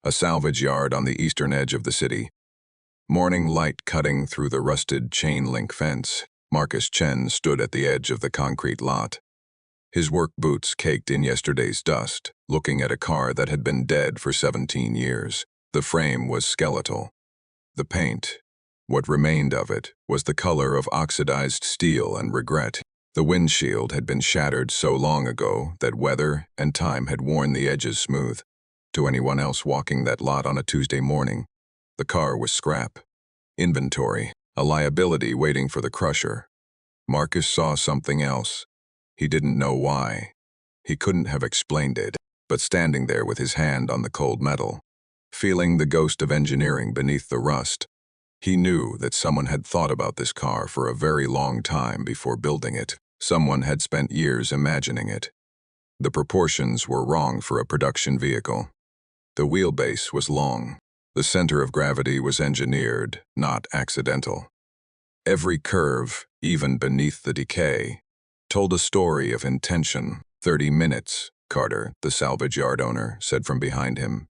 a salvage yard on the eastern edge of the city. Morning light cutting through the rusted chain-link fence, Marcus Chen stood at the edge of the concrete lot. His work boots caked in yesterday's dust, looking at a car that had been dead for 17 years. The frame was skeletal. The paint, what remained of it, was the color of oxidized steel and regret. The windshield had been shattered so long ago that weather and time had worn the edges smooth. To anyone else walking that lot on a Tuesday morning, the car was scrap. Inventory, a liability waiting for the crusher. Marcus saw something else. He didn't know why. He couldn't have explained it, but standing there with his hand on the cold metal, feeling the ghost of engineering beneath the rust, he knew that someone had thought about this car for a very long time before building it. Someone had spent years imagining it. The proportions were wrong for a production vehicle. The wheelbase was long. The center of gravity was engineered, not accidental. Every curve, even beneath the decay, told a story of intention. 30 minutes, Carter, the salvage yard owner, said from behind him.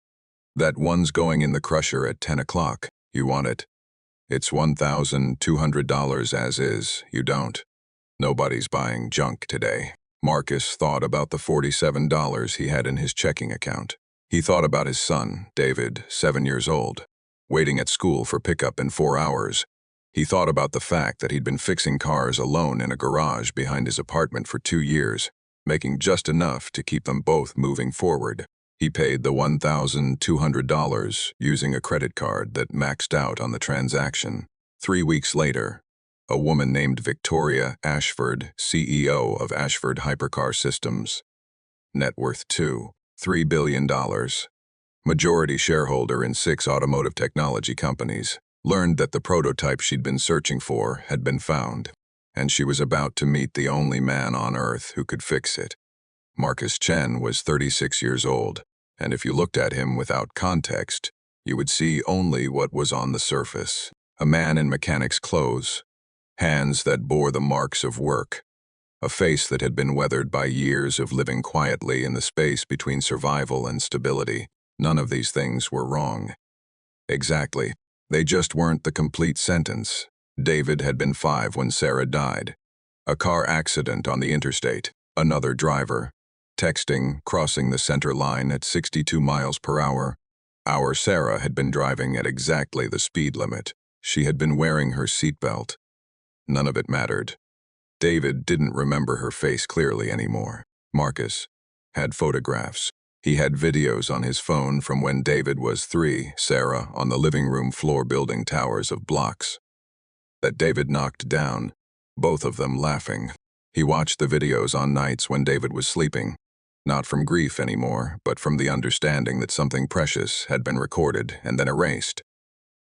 That one's going in the crusher at 10 o'clock. You want it? It's $1,200 as is. You don't. Nobody's buying junk today. Marcus thought about the $47 he had in his checking account. He thought about his son, David, 7 years old, waiting at school for pickup in 4 hours. He thought about the fact that he'd been fixing cars alone in a garage behind his apartment for 2 years, making just enough to keep them both moving forward. He paid the $1,200 using a credit card that maxed out on the transaction. 3 weeks later, a woman named Victoria Ashford, CEO of Ashford Hypercar Systems, net worth $3 billion, majority shareholder in 6 automotive technology companies, learned that the prototype she'd been searching for had been found, and she was about to meet the only man on Earth who could fix it. Marcus Chen was 36 years old, and if you looked at him without context, you would see only what was on the surface. A man in mechanic's clothes, hands that bore the marks of work, a face that had been weathered by years of living quietly in the space between survival and stability. None of these things were wrong. Exactly. They just weren't the complete sentence. David had been 5 when Sarah died. A car accident on the interstate. Another driver. Texting, crossing the center line at 62 miles per hour. Our Sarah had been driving at exactly the speed limit. She had been wearing her seatbelt. None of it mattered. David didn't remember her face clearly anymore. Marcus had photographs. He had videos on his phone from when David was 3, Sarah on the living room floor building towers of blocks that David knocked down, both of them laughing. He watched the videos on nights when David was sleeping, not from grief anymore, but from the understanding that something precious had been recorded and then erased.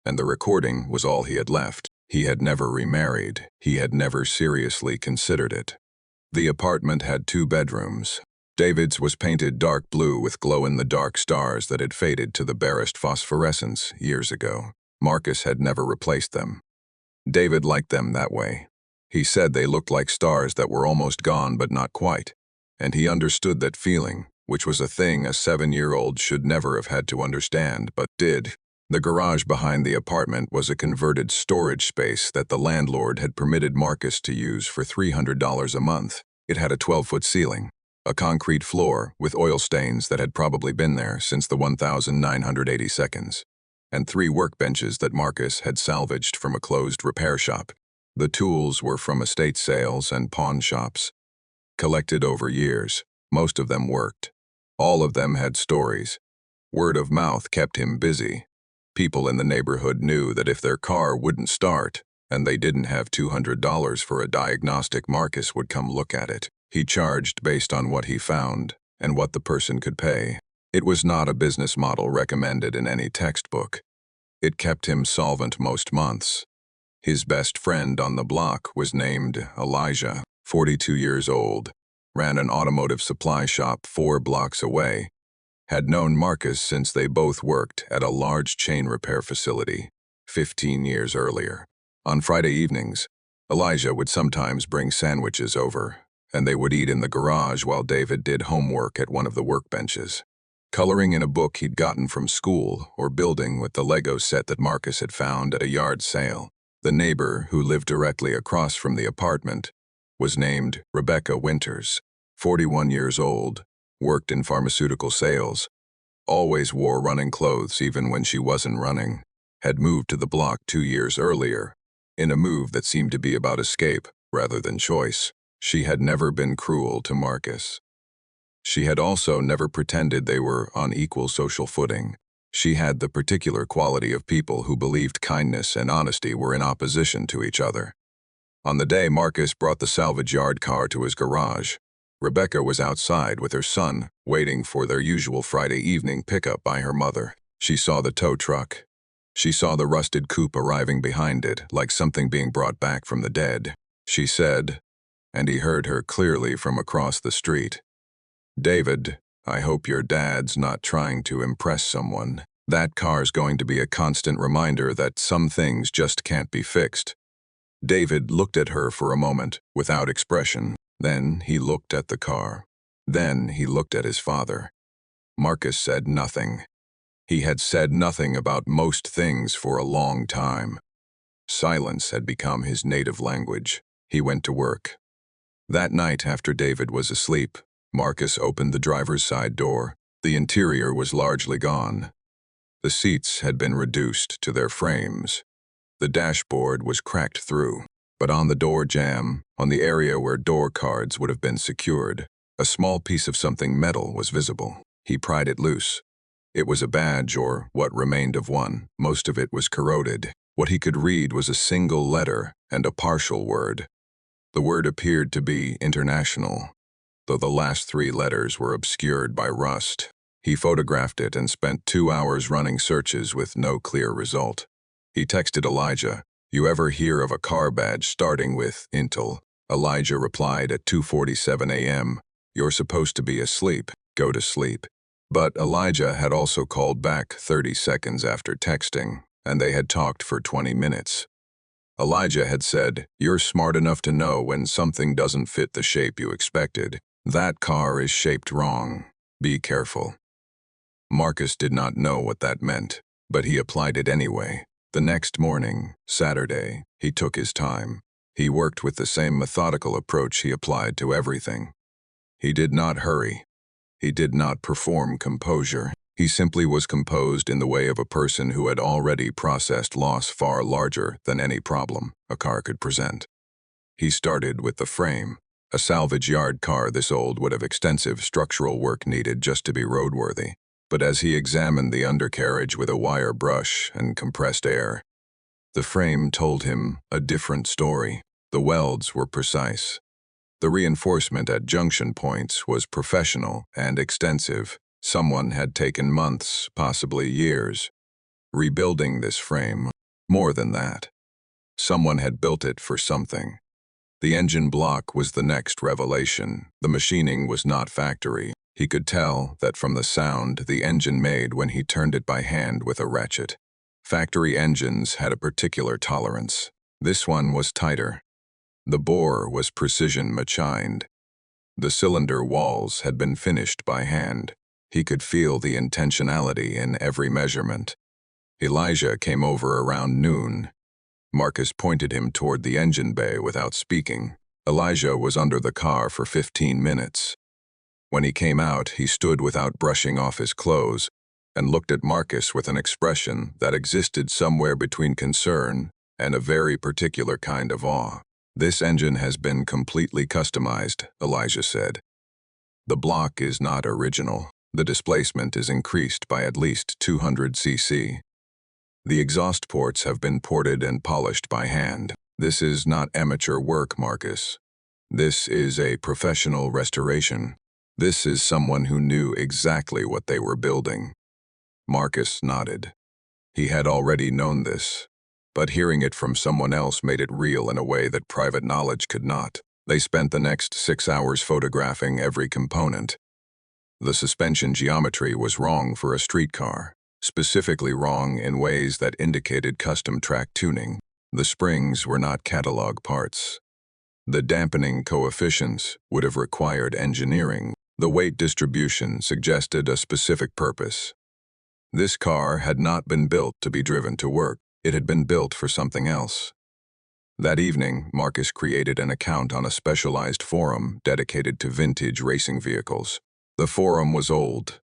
And the recording was all he had left. He had never remarried. He had never seriously considered it. The apartment had 2 bedrooms. David's was painted dark blue with glow-in-the-dark stars that had faded to the barest phosphorescence years ago. Marcus had never replaced them. David liked them that way. He said they looked like stars that were almost gone but not quite, and he understood that feeling, which was a thing a 7-year-old should never have had to understand, but did. The garage behind the apartment was a converted storage space that the landlord had permitted Marcus to use for $300 a month. It had a 12-foot ceiling, a concrete floor with oil stains that had probably been there since the 1980 seconds, and 3 workbenches that Marcus had salvaged from a closed repair shop. The tools were from estate sales and pawn shops, collected over years. Most of them worked. All of them had stories. Word of mouth kept him busy. People in the neighborhood knew that if their car wouldn't start, and they didn't have $200 for a diagnostic, Marcus would come look at it. He charged based on what he found and what the person could pay. It was not a business model recommended in any textbook. It kept him solvent most months. His best friend on the block was named Elijah, 42 years old, ran an automotive supply shop 4 blocks away, had known Marcus since they both worked at a large chain repair facility 15 years earlier. On Friday evenings, Elijah would sometimes bring sandwiches over, and they would eat in the garage while David did homework at one of the workbenches. coloring in a book he'd gotten from school or building with the Lego set that Marcus had found at a yard sale. The neighbor, who lived directly across from the apartment, was named Rebecca Winters, 41 years old, worked in pharmaceutical sales, always wore running clothes even when she wasn't running, had moved to the block 2 years earlier, in a move that seemed to be about escape rather than choice. She had never been cruel to Marcus. She had also never pretended they were on equal social footing. She had the particular quality of people who believed kindness and honesty were in opposition to each other. On the day Marcus brought the salvage yard car to his garage, Rebecca was outside with her son, waiting for their usual Friday evening pickup by her mother. She saw the tow truck. She saw the rusted coupe arriving behind it, like something being brought back from the dead. She said, and he heard her clearly from across the street, "David, I hope your dad's not trying to impress someone. That car's going to be a constant reminder that some things just can't be fixed." David looked at her for a moment, without expression. Then he looked at the car. Then he looked at his father. Marcus said nothing. He had said nothing about most things for a long time. Silence had become his native language. He went to work. That night, after David was asleep, Marcus opened the driver's side door. The interior was largely gone. The seats had been reduced to their frames. The dashboard was cracked through. But on the door jamb, on the area where door cards would have been secured, a small piece of something metal was visible. He pried it loose. It was a badge, or what remained of one. Most of it was corroded. What he could read was a single letter and a partial word. The word appeared to be international, though the last 3 letters were obscured by rust. He photographed it and spent 2 hours running searches with no clear result. He texted Elijah, "You ever hear of a car badge starting with Intel?" Elijah replied at 2:47 a.m., "You're supposed to be asleep. Go to sleep." But Elijah had also called back 30 seconds after texting, and they had talked for 20 minutes. Elijah had said, "You're smart enough to know when something doesn't fit the shape you expected. That car is shaped wrong. Be careful." Marcus did not know what that meant, but he applied it anyway. The next morning, Saturday, he took his time. He worked with the same methodical approach he applied to everything. He did not hurry. He did not perform composure. He simply was composed in the way of a person who had already processed loss far larger than any problem a car could present. He started with the frame. A salvage yard car this old would have extensive structural work needed just to be roadworthy. But as he examined the undercarriage with a wire brush and compressed air, the frame told him a different story. The welds were precise. The reinforcement at junction points was professional and extensive. Someone had taken months, possibly years, rebuilding this frame. More than that, someone had built it for something. The engine block was the next revelation. The machining was not factory. He could tell that from the sound the engine made when he turned it by hand with a ratchet. Factory engines had a particular tolerance. This one was tighter. The bore was precision machined. The cylinder walls had been finished by hand. He could feel the intentionality in every measurement. Elijah came over around noon. Marcus pointed him toward the engine bay without speaking. Elijah was under the car for 15 minutes. When he came out, he stood without brushing off his clothes and looked at Marcus with an expression that existed somewhere between concern and a very particular kind of awe. "This engine has been completely customized," Elijah said. "The block is not original. The displacement is increased by at least 200 cc. The exhaust ports have been ported and polished by hand. This is not amateur work, Marcus. This is a professional restoration. This is someone who knew exactly what they were building." Marcus nodded. He had already known this, but hearing it from someone else made it real in a way that private knowledge could not. They spent the next 6 hours photographing every component. The suspension geometry was wrong for a streetcar, specifically wrong in ways that indicated custom track tuning. The springs were not catalog parts. The dampening coefficients would have required engineering. The weight distribution suggested a specific purpose. This car had not been built to be driven to work. It had been built for something else. That evening, Marcus created an account on a specialized forum dedicated to vintage racing vehicles. The forum was old,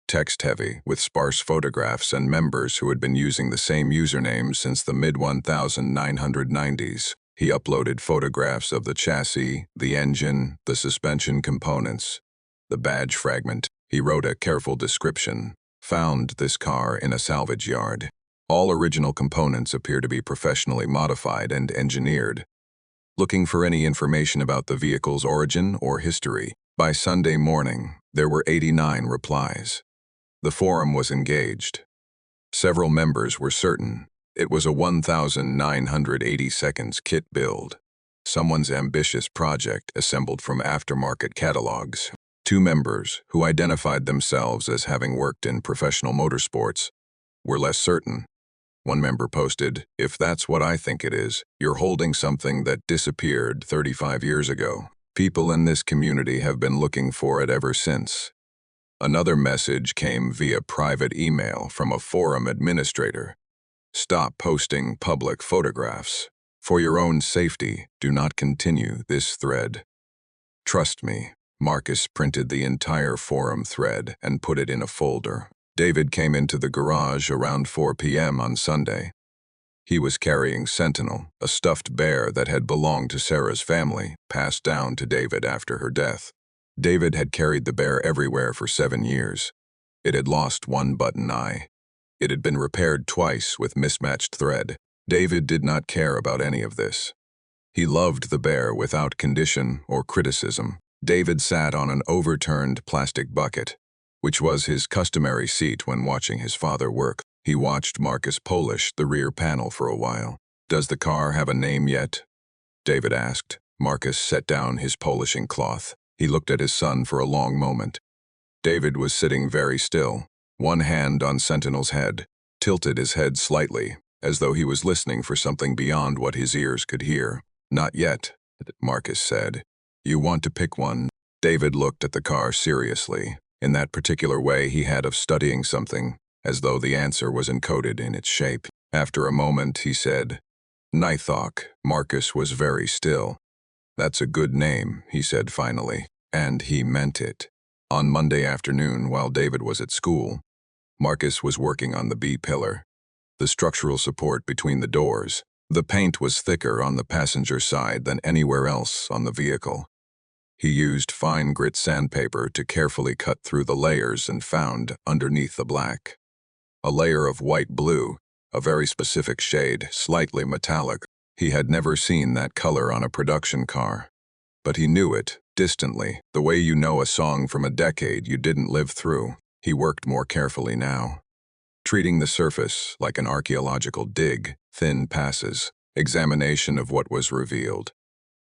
text-heavy, with sparse photographs and members who had been using the same username since the mid-1990s. He uploaded photographs of the chassis, the engine, the suspension components, the badge fragment. He wrote a careful description. Found this car in a salvage yard. All original components appear to be professionally modified and engineered. Looking for any information about the vehicle's origin or history. By Sunday morning, there were 89 replies. The forum was engaged. Several members were certain it was a 1,980 seconds kit build. Someone's ambitious project assembled from aftermarket catalogs. 2 members, who identified themselves as having worked in professional motorsports, were less certain. One member posted, "If that's what I think it is, you're holding something that disappeared 35 years ago. People in this community have been looking for it ever since." Another message came via private email from a forum administrator. "Stop posting public photographs. For your own safety, do not continue this thread. Trust me." Marcus printed the entire forum thread and put it in a folder. David came into the garage around 4 p.m. on Sunday. He was carrying Sentinel, a stuffed bear that had belonged to Sarah's family, passed down to David after her death. David had carried the bear everywhere for 7 years. It had lost one button eye. It had been repaired twice with mismatched thread. David did not care about any of this. He loved the bear without condition or criticism. David sat on an overturned plastic bucket, which was his customary seat when watching his father work. He watched Marcus polish the rear panel for a while. "Does the car have a name yet?" David asked. Marcus set down his polishing cloth. He looked at his son for a long moment. David was sitting very still, one hand on Sentinel's head, tilted his head slightly, as though he was listening for something beyond what his ears could hear. "Not yet," Marcus said. "You want to pick one?" David looked at the car seriously, in that particular way he had of studying something, as though the answer was encoded in its shape. After a moment, he said, "Nithok." Marcus was very still. "That's a good name," he said finally, and he meant it. On Monday afternoon, while David was at school, Marcus was working on the B-pillar, the structural support between the doors. The paint was thicker on the passenger side than anywhere else on the vehicle. He used fine grit sandpaper to carefully cut through the layers and found, underneath the black, a layer of white-blue, a very specific shade, slightly metallic. He had never seen that color on a production car. But he knew it, distantly, the way you know a song from a decade you didn't live through. He worked more carefully now, treating the surface like an archaeological dig, thin passes, examination of what was revealed.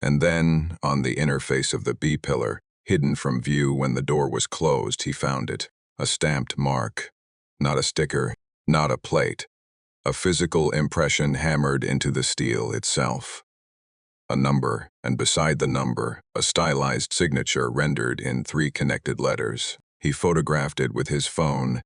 And then, on the inner face of the B-pillar, hidden from view when the door was closed, he found it, a stamped mark. Not a sticker, not a plate. A physical impression hammered into the steel itself. A number, and beside the number, a stylized signature rendered in 3 connected letters. He photographed it with his phone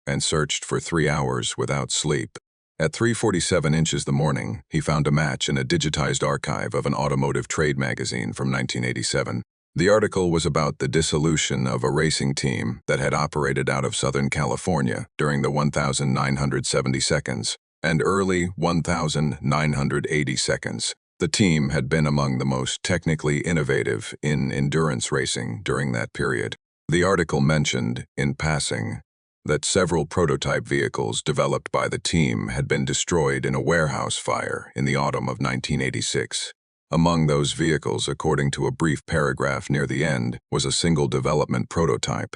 and searched for 3 hours without sleep. At 3:47 inches the morning, he found a match in a digitized archive of an automotive trade magazine from 1987. The article was about the dissolution of a racing team that had operated out of Southern California during the 1,970 seconds and early 1,980 seconds. The team had been among the most technically innovative in endurance racing during that period. The article mentioned, in passing, that several prototype vehicles developed by the team had been destroyed in a warehouse fire in the autumn of 1986. Among those vehicles, according to a brief paragraph near the end, was a single development prototype,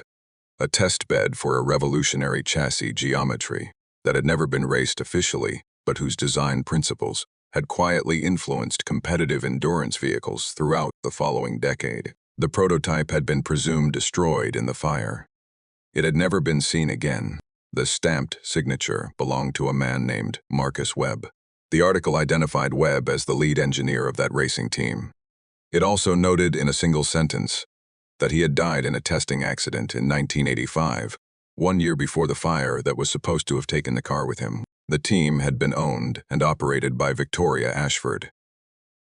a test bed for a revolutionary chassis geometry that had never been raced officially, but whose design principles had quietly influenced competitive endurance vehicles throughout the following decade. The prototype had been presumed destroyed in the fire. It had never been seen again. The stamped signature belonged to a man named Marcus Webb. The article identified Webb as the lead engineer of that racing team. It also noted in a single sentence that he had died in a testing accident in 1985, 1 year before the fire that was supposed to have taken the car with him. The team had been owned and operated by Victoria Ashford.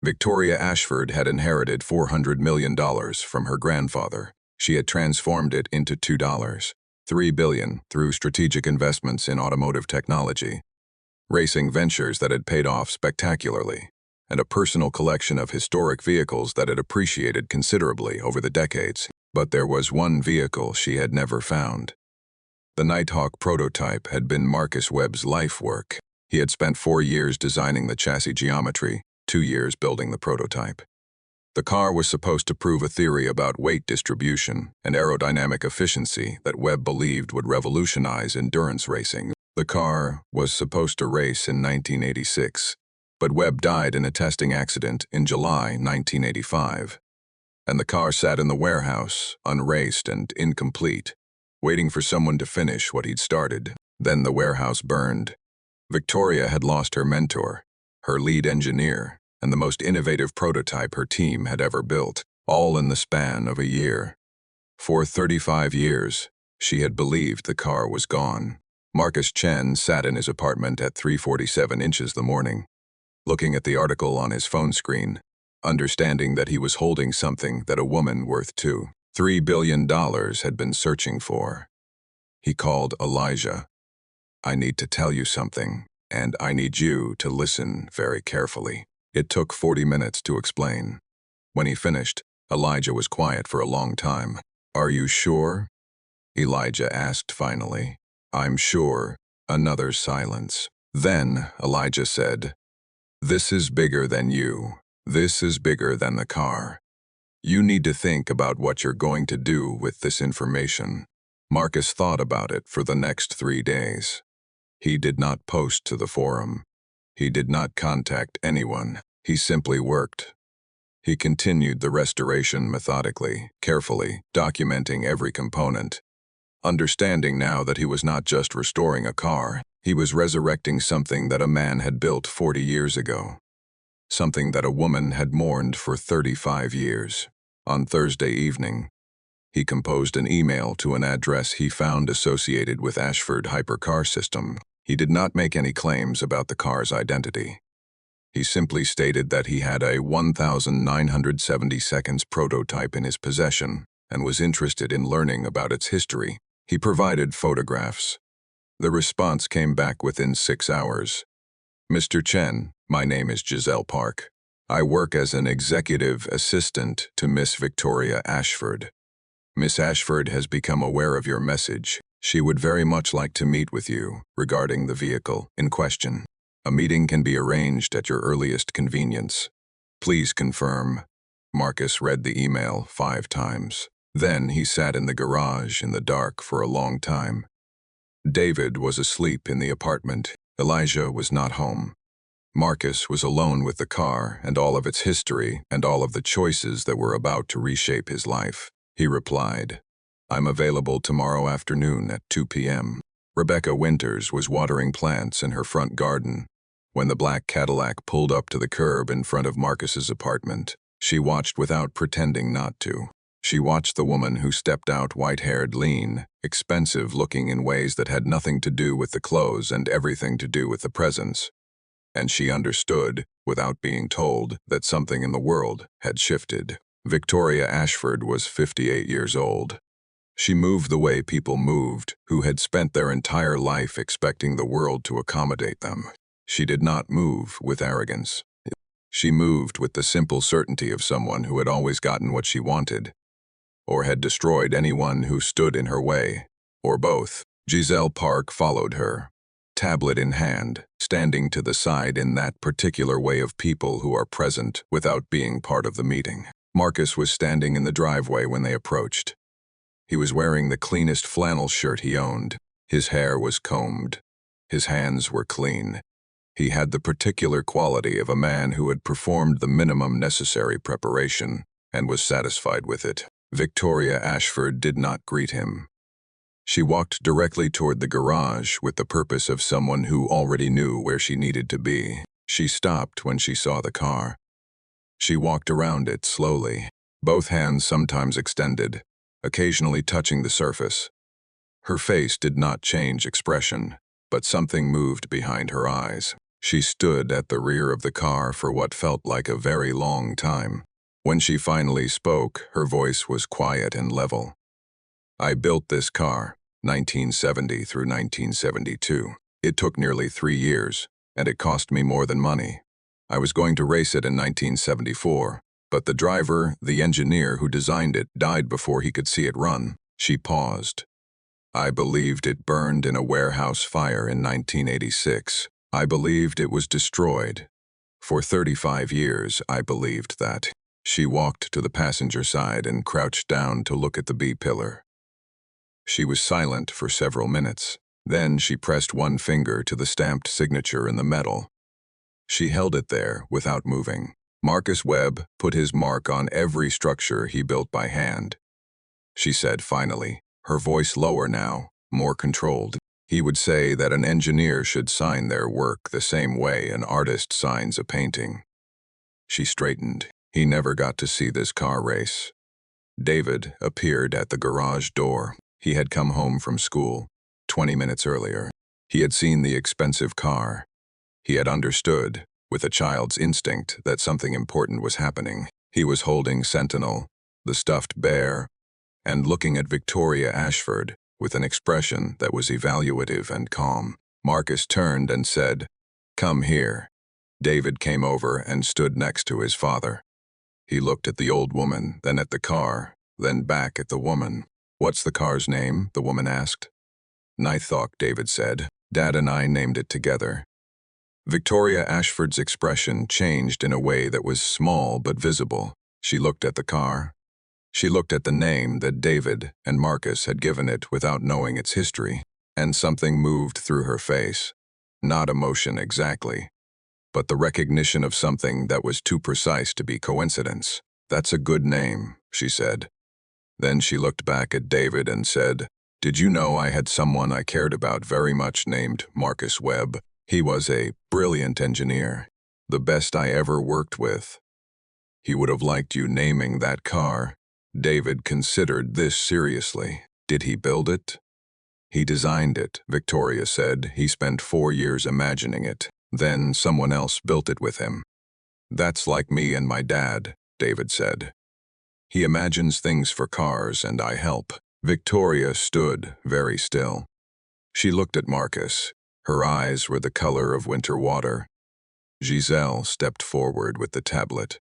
Victoria Ashford had inherited $400 million from her grandfather. She had transformed it into $3 billion through strategic investments in automotive technology, racing ventures that had paid off spectacularly, and a personal collection of historic vehicles that had appreciated considerably over the decades. But there was one vehicle she had never found. The Nighthawk prototype had been Marcus Webb's life work. He had spent 4 years designing the chassis geometry, 2 years building the prototype. The car was supposed to prove a theory about weight distribution and aerodynamic efficiency that Webb believed would revolutionize endurance racing. The car was supposed to race in 1986, but Webb died in a testing accident in July 1985. And the car sat in the warehouse, unraced and incomplete, waiting for someone to finish what he'd started. Then the warehouse burned. Victoria had lost her mentor, her lead engineer, and the most innovative prototype her team had ever built, all in the span of a year. For 35 years, she had believed the car was gone. Marcus Chen sat in his apartment at 3:47 inches the morning, looking at the article on his phone screen, understanding that he was holding something that a woman worth $3 billion had been searching for. He called Elijah. "I need to tell you something, and I need you to listen very carefully." It took 40 minutes to explain. When he finished, Elijah was quiet for a long time. "Are you sure?" Elijah asked finally. "I'm sure." Another silence. Then Elijah said, "This is bigger than you. This is bigger than the car. You need to think about what you're going to do with this information." Marcus thought about it for the next 3 days. He did not post to the forum. He did not contact anyone. He simply worked. He continued the restoration methodically, carefully, documenting every component. Understanding now that he was not just restoring a car, he was resurrecting something that a man had built 40 years ago. Something that a woman had mourned for 35 years. On Thursday evening, he composed an email to an address he found associated with Ashford Hypercar System. He did not make any claims about the car's identity. He simply stated that he had a 1,970 seconds prototype in his possession and was interested in learning about its history. He provided photographs. The response came back within 6 hours. "Mr. Chen, my name is Giselle Park. I work as an executive assistant to Miss Victoria Ashford. Miss Ashford has become aware of your message. She would very much like to meet with you regarding the vehicle in question. A meeting can be arranged at your earliest convenience. Please confirm." Marcus read the email 5 times. Then he sat in the garage in the dark for a long time. David was asleep in the apartment. Elijah was not home. Marcus was alone with the car and all of its history and all of the choices that were about to reshape his life. He replied, "I'm available tomorrow afternoon at 2 p.m. Rebecca Winters was watering plants in her front garden when the black Cadillac pulled up to the curb in front of Marcus's apartment. She watched without pretending not to. She watched the woman who stepped out white-haired, lean, expensive-looking in ways that had nothing to do with the clothes and everything to do with the presence. And she understood, without being told, that something in the world had shifted. Victoria Ashford was 58 years old. She moved the way people moved, who had spent their entire life expecting the world to accommodate them. She did not move with arrogance. She moved with the simple certainty of someone who had always gotten what she wanted, or had destroyed anyone who stood in her way, or both. Giselle Park followed her, tablet in hand, standing to the side in that particular way of people who are present without being part of the meeting. Marcus was standing in the driveway when they approached. He was wearing the cleanest flannel shirt he owned. His hair was combed. His hands were clean. He had the particular quality of a man who had performed the minimum necessary preparation and was satisfied with it. Victoria Ashford did not greet him. She walked directly toward the garage with the purpose of someone who already knew where she needed to be. She stopped when she saw the car. She walked around it slowly. both hands sometimes extended, occasionally touching the surface. Her face did not change expression, but something moved behind her eyes. She stood at the rear of the car for what felt like a very long time. When she finally spoke, her voice was quiet and level. "I built this car, 1970 through 1972. It took nearly 3 years, and it cost me more than money. I was going to race it in 1974, but the driver, the engineer who designed it, died before he could see it run." She paused. "I believed it burned in a warehouse fire in 1986. I believed it was destroyed. For 35 years, I believed that." She walked to the passenger side and crouched down to look at the B-pillar. She was silent for several minutes. Then she pressed one finger to the stamped signature in the metal. She held it there without moving. Marcus Webb put his mark on every structure he built by hand. She said finally, her voice lower now, more controlled. "He would say that an engineer should sign their work the same way an artist signs a painting." She straightened. He never got to see this car race. David appeared at the garage door. He had come home from school 20 minutes earlier. He had seen the expensive car. He had understood, with a child's instinct, that something important was happening. He was holding Sentinel, the stuffed bear, and looking at Victoria Ashford with an expression that was evaluative and calm. Marcus turned and said, "Come here." David came over and stood next to his father. He looked at the old woman, then at the car, then back at the woman. "What's the car's name?" the woman asked. "Nighthawk," David said. "Dad and I named it together." Victoria Ashford's expression changed in a way that was small but visible. She looked at the car. She looked at the name that David and Marcus had given it without knowing its history, and something moved through her face. Not emotion exactly, but the recognition of something that was too precise to be coincidence. "That's a good name," she said. Then she looked back at David and said, "Did you know I had someone I cared about very much named Marcus Webb? He was a brilliant engineer, the best I ever worked with. He would have liked you naming that car." David considered this seriously. "Did he build it?" "He designed it," Victoria said. "He spent 4 years imagining it. Then someone else built it with him." "That's like me and my dad," David said. "He imagines things for cars and I help." Victoria stood very still. She looked at Marcus. Her eyes were the color of winter water. Giselle stepped forward with the tablet.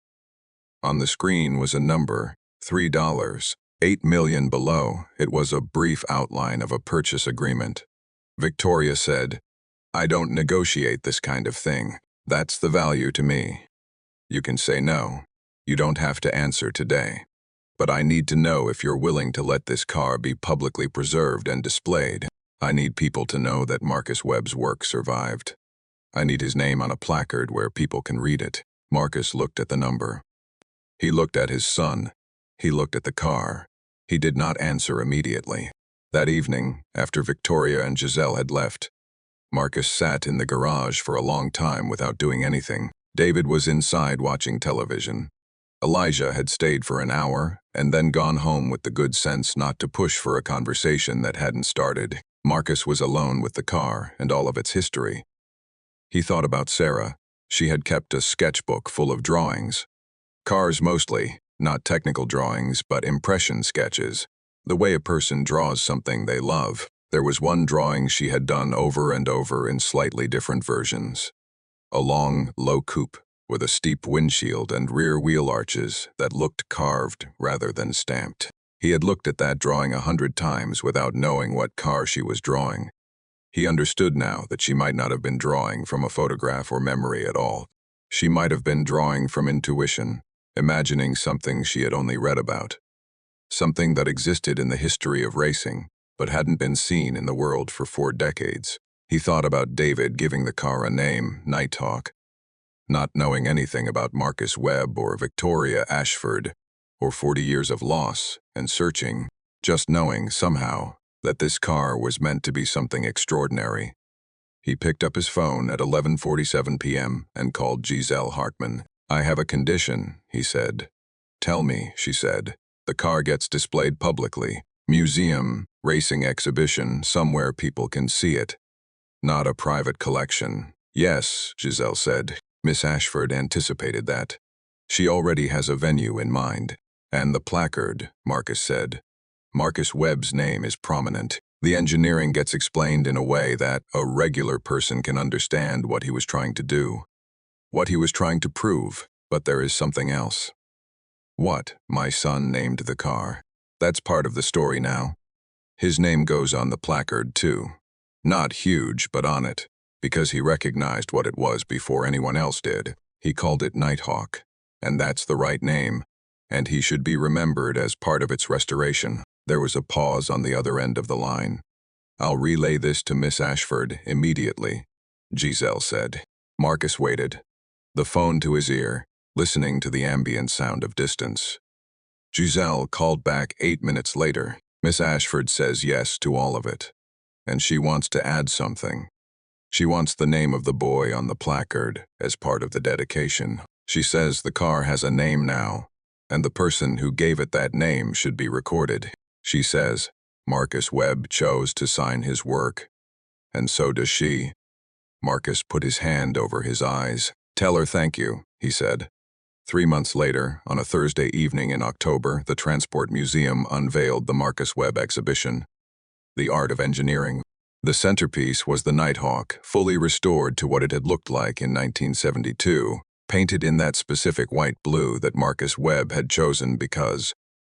On the screen was a number, $3, 8 million below. It was a brief outline of a purchase agreement. Victoria said, "I don't negotiate this kind of thing. That's the value to me. You can say no. You don't have to answer today. But I need to know if you're willing to let this car be publicly preserved and displayed. I need people to know that Marcus Webb's work survived. I need his name on a placard where people can read it." Marcus looked at the number. He looked at his son. He looked at the car. He did not answer immediately. That evening, after Victoria and Giselle had left, Marcus sat in the garage for a long time without doing anything. David was inside watching television. Elijah had stayed for an hour and then gone home with the good sense not to push for a conversation that hadn't started. Marcus was alone with the car and all of its history. He thought about Sarah. She had kept a sketchbook full of drawings. Cars mostly, not technical drawings, but impression sketches. The way a person draws something they love. There was one drawing she had done over and over in slightly different versions. A long, low coupe with a steep windshield and rear wheel arches that looked carved rather than stamped. He had looked at that drawing 100 times without knowing what car she was drawing. He understood now that she might not have been drawing from a photograph or memory at all. She might have been drawing from intuition, imagining something she had only read about. Something that existed in the history of racing, but hadn't been seen in the world for 4 decades. He thought about David giving the car a name, Nighthawk. Not knowing anything about Marcus Webb or Victoria Ashford, or 40 years of loss and searching, just knowing, somehow, that this car was meant to be something extraordinary. He picked up his phone at 11:47 p.m. and called Giselle Hartman. "I have a condition," he said. Tell me, she said. The car gets displayed publicly. Museum, racing exhibition, somewhere people can see it. Not a private collection. Yes, Giselle said. Miss Ashford anticipated that. She already has a venue in mind. And the placard, Marcus said. Marcus Webb's name is prominent. The engineering gets explained in a way that a regular person can understand what he was trying to do. What he was trying to prove, but there is something else. What? My son named the car. That's part of the story now. His name goes on the placard, too. Not huge, but on it, because he recognized what it was before anyone else did. He called it Nighthawk, and that's the right name, and he should be remembered as part of its restoration. There was a pause on the other end of the line. I'll relay this to Miss Ashford immediately, Giselle said. Marcus waited, the phone to his ear, listening to the ambient sound of distance. Giselle called back 8 minutes later. Miss Ashford says yes to all of it. And she wants to add something. She wants the name of the boy on the placard as part of the dedication. She says the car has a name now, and the person who gave it that name should be recorded. She says Marcus Webb chose to sign his work, and so does she. Marcus put his hand over his eyes. Tell her thank you, he said. 3 months later, on a Thursday evening in October, the Transport Museum unveiled the Marcus Webb exhibition, The Art of Engineering. The centerpiece was the Nighthawk, fully restored to what it had looked like in 1972, painted in that specific white-blue that Marcus Webb had chosen because,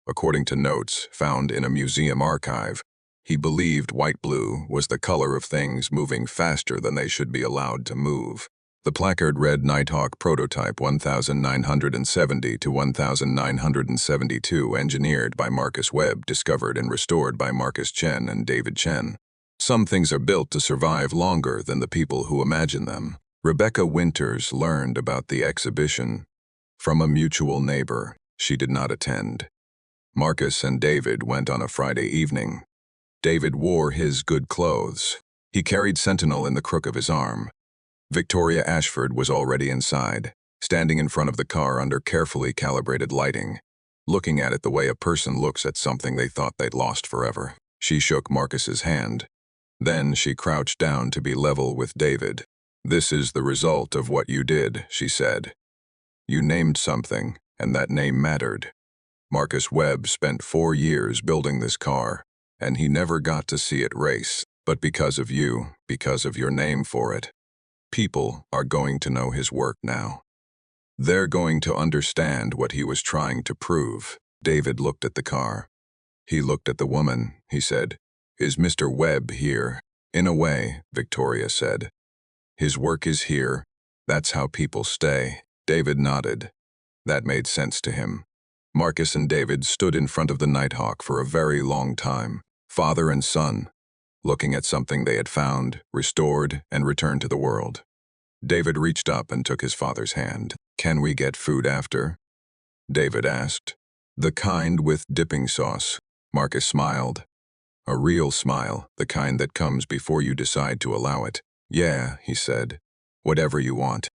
according to notes found in a museum archive, he believed white-blue was the color of things moving faster than they should be allowed to move. The placard read Nighthawk Prototype 1970 to 1972, engineered by Marcus Webb, discovered and restored by Marcus Chen and David Chen. Some things are built to survive longer than the people who imagine them. Rebecca Winters learned about the exhibition from a mutual neighbor. She did not attend. Marcus and David went on a Friday evening. David wore his good clothes. He carried Sentinel in the crook of his arm. Victoria Ashford was already inside, standing in front of the car under carefully calibrated lighting, looking at it the way a person looks at something they thought they'd lost forever. She shook Marcus's hand. Then she crouched down to be level with David. This is the result of what you did, she said. You named something, and that name mattered. Marcus Webb spent 4 years building this car, and he never got to see it race. But because of you, because of your name for it, people are going to know his work now. They're going to understand what he was trying to prove. David looked at the car. He looked at the woman. He said, Is Mr. Webb here? In a way, Victoria said. His work is here. That's how people stay. David nodded. That made sense to him. Marcus and David stood in front of the Nighthawk for a very long time, father and son, looking at something they had found, restored, and returned to the world. David reached up and took his father's hand. Can we get food after? David asked. The kind with dipping sauce. Marcus smiled. A real smile, the kind that comes before you decide to allow it. Yeah, he said. Whatever you want.